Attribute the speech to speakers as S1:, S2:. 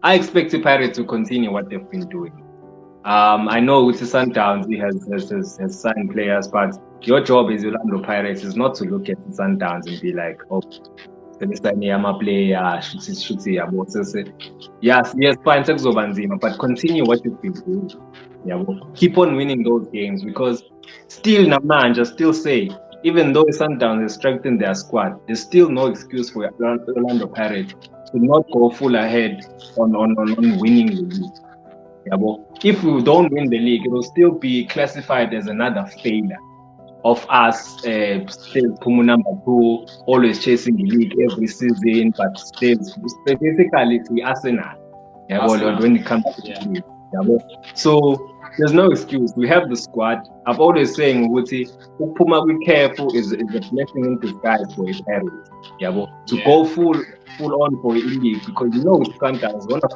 S1: I expect the Pirates to continue what they've been doing. I know with the Sundowns he has signed players, but your job as Orlando Pirates is not to look at the Sundowns and be like, oh, I'm a player, yes, fine, but continue what you've been doing. Yeah, well, keep on winning those games because still Namanja still say, even though Sundowns has strengthened their squad, there's still no excuse for Orlando Pirates to not go full ahead on winning the league. Yeah, well, if we don't win the league, it will still be classified as another failure of us still Pumu number 2, always chasing the league every season, but still basically it's the Arsenal. Yeah, well, when it comes to the league. Yeah, well, so there's no excuse. We have the squad. I'm always saying, Wuti, Puma be careful is a blessing in disguise for his parents. Yeah, well, to go full on for a league because you know with Sundowns, one of